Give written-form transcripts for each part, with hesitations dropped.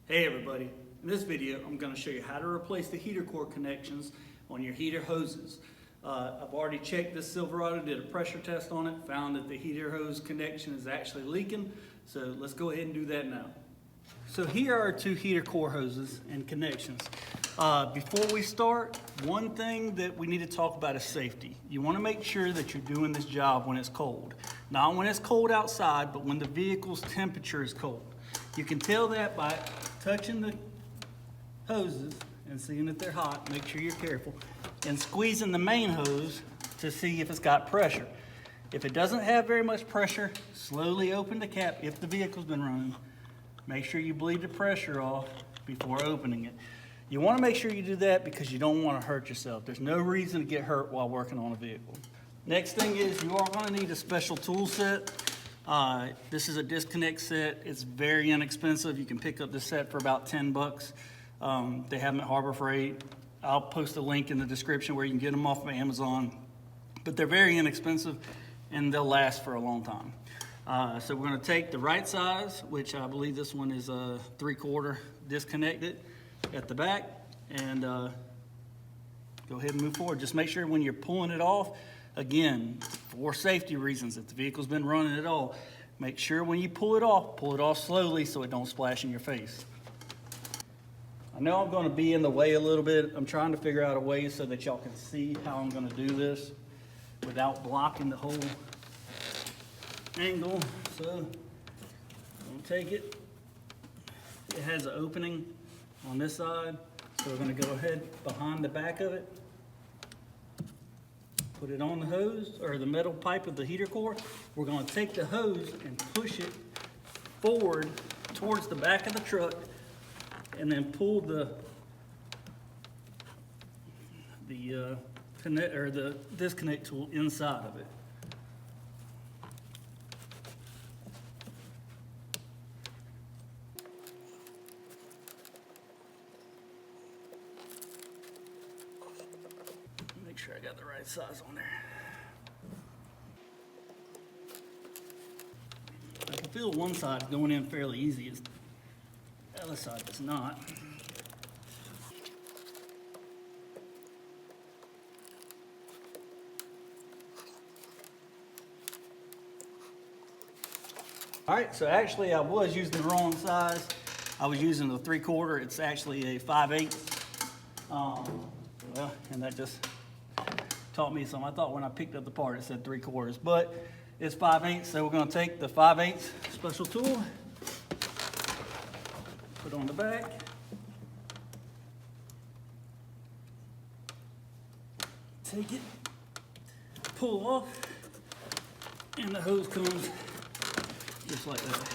Hey everybody, in this video I'm going to show you how to replace the heater core connections on your heater hoses. I've already checked this Silverado, did a pressure test on it, found that the heater hose connection is actually leaking, so let's go ahead and do that now. So here are two heater core hoses and connections. Before we start, one thing that we need to talk about is safety. You want to make sure that you're doing this job when it's cold. Not when it's cold outside, but when the vehicle's temperature is cold. You can tell that by touching the hoses and seeing if they're hot. Make sure you're careful. And squeezing the main hose to see if it's got pressure. If it doesn't have very much pressure, slowly open the cap if the vehicle's been running. Make sure you bleed the pressure off before opening it. You want to make sure you do that because you don't want to hurt yourself. There's no reason to get hurt while working on a vehicle. Next thing is you are going to need a special tool set. This is a disconnect set. It's very inexpensive. You can pick up this set for about 10 bucks. They have them at Harbor Freight. I'll post a link in the description where you can get them off of Amazon. But they're very inexpensive and they'll last for a long time. So we're going to take the right size, which I believe this one is a 3/4 disconnected at the back, and go ahead and move forward. Just make sure when you're pulling it off, again, for safety reasons, if the vehicle's been running at all, make sure when you pull it off slowly so it don't splash in your face. I know I'm going to be in the way a little bit. I'm trying to figure out a way so that y'all can see how I'm going to do this without blocking the whole angle. So I'm going to take it. It has an opening on this side, so we're going to go ahead behind the back of it, put it on the hose or the metal pipe of the heater core. We're going to take the hose and push it forward towards the back of the truck and then pull the disconnect tool inside of it. Make sure I got the right size on there. I can feel one side going in fairly easy. The other side does not. All right, so actually I was using the wrong size. I was using the 3/4. It's actually a 5/8. Well, and that just taught me something. I thought when I picked up the part it said 3/4, but it's 5/8. So we're going to take the 5/8 special tool, put on the back, take it, pull off, and the hose comes just like that.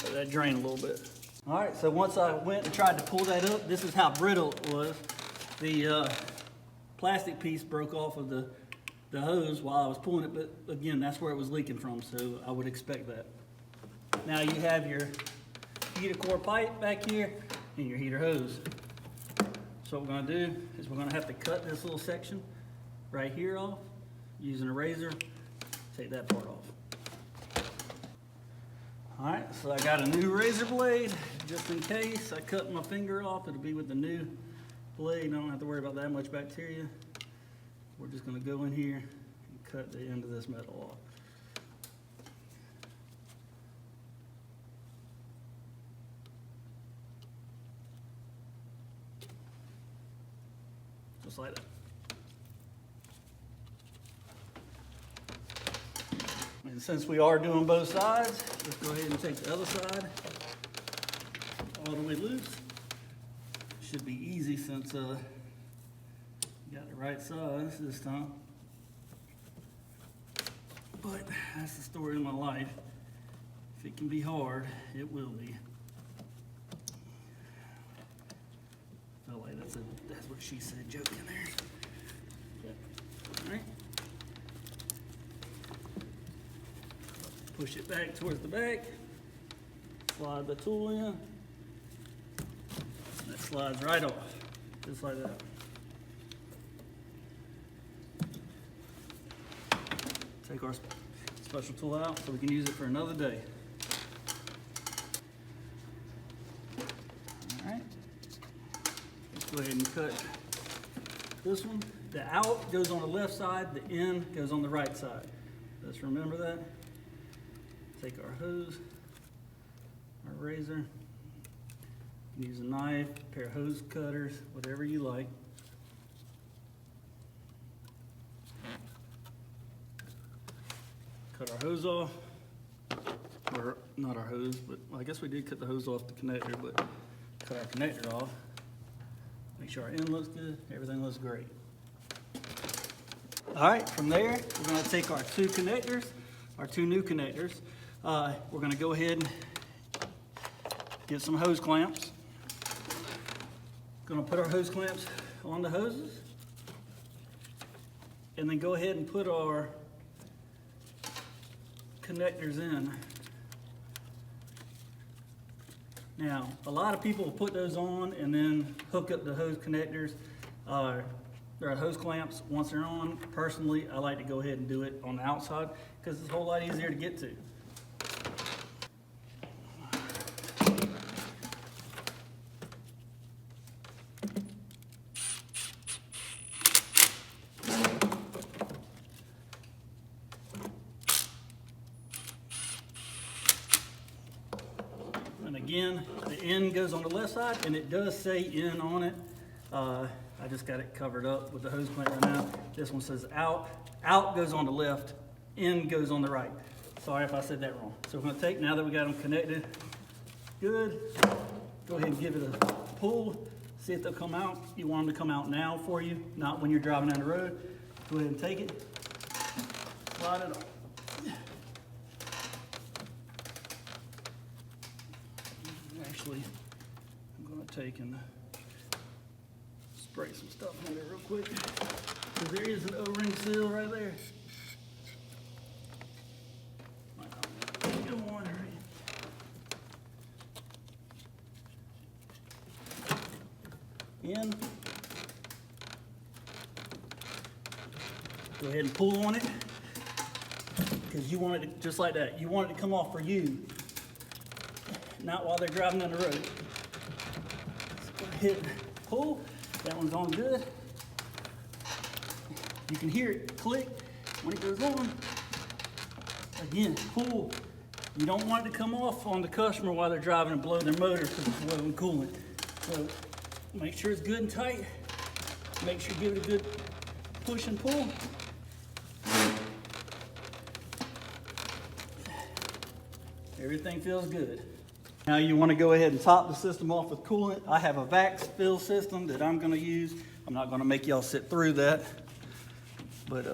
Let that drain a little bit. All right, so once I went and tried to pull that up, this is how brittle it was. The plastic piece broke off of the hose while I was pulling it, but again, that's where it was leaking from, so I would expect that. Now you have your heater core pipe back here and your heater hose. So what we're gonna do is we're gonna have to cut this little section right here off using a razor. Take that part off. All right, so I got a new razor blade just in case I cut my finger off. It'll be with the new blade. I don't have to worry about that much bacteria. We're just going to go in here and cut the end of this metal off. Just like that. And since we are doing both sides, let's go ahead and take the other side all the way loose. Should be easy since got the right size this time. But that's the story of my life. If it can be hard, it will be. Felt like that's what she said joke in there. Yep. All right. Push it back towards the back, slide the tool in, and it slides right off, just like that. Take our special tool out so we can use it for another day. All right, let's go ahead and cut this one. The out goes on the left side, the in goes on the right side. Let's remember that. Take our hose, our razor, use a knife, a pair of hose cutters, whatever you like. Cut our hose off, or not our hose, but well, I guess we did cut the hose off the connector, but cut our connector off. Make sure our end looks good, everything looks great. All right, from there, we're gonna take our two connectors, our two new connectors. We're gonna go ahead and get some hose clamps. Gonna put our hose clamps on the hoses, and then go ahead and put our connectors in. Now, a lot of people will put those on and then hook up the hose connectors, or hose clamps once they're on. Personally, I like to go ahead and do it on the outside because it's a whole lot easier to get to. And again, the end goes on the left side, and it does say in on it. I just got it covered up with the hose clamp right now. This one says out. Out goes on the left, in goes on the right. Sorry if I said that wrong. So we're gonna take, now that we got them connected, good, go ahead and give it a pull, see if they'll come out. You want them to come out now for you, not when you're driving down the road. Go ahead and take it, slide it on. Actually, I'm gonna take and spray some stuff in there real quick, because there is an O-ring seal right there. Good one, in. Go ahead and pull on it, because you want it to, just like that. You want it to come off for you, not while they're driving down the road. Let's go ahead and pull. That one's on good. You can hear it click when it goes on. Again, pull. You don't want it to come off on the customer while they're driving and blow their motor because it's blowing coolant. So make sure it's good and tight. Make sure you give it a good push and pull. Everything feels good. Now you want to go ahead and top the system off with coolant. I have a vac fill system that I'm going to use. I'm not going to make y'all sit through that, but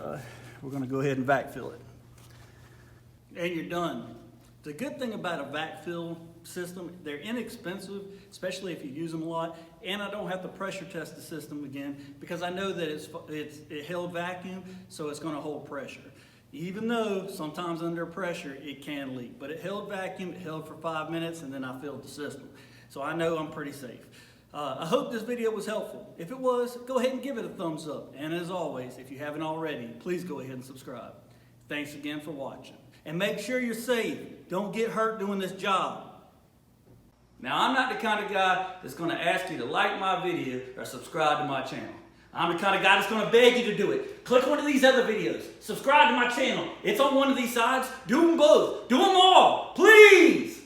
we're going to go ahead and vac fill it. And you're done. The good thing about a vac fill system, they're inexpensive, especially if you use them a lot, and I don't have to pressure test the system again because I know that it held vacuum, so it's going to hold pressure. Even though sometimes under pressure it can leak, but it held vacuum, it held for 5 minutes, and then I filled the system. So I know I'm pretty safe. I hope this video was helpful. If it was, go ahead and give it a thumbs up. And as always, if you haven't already, please go ahead and subscribe. Thanks again for watching. And make sure you're safe. Don't get hurt doing this job. Now, I'm not the kind of guy that's going to ask you to like my video or subscribe to my channel. I'm the kind of guy that's going to beg you to do it. Click one of these other videos. Subscribe to my channel. It's on one of these sides. Do them both. Do them all. Please.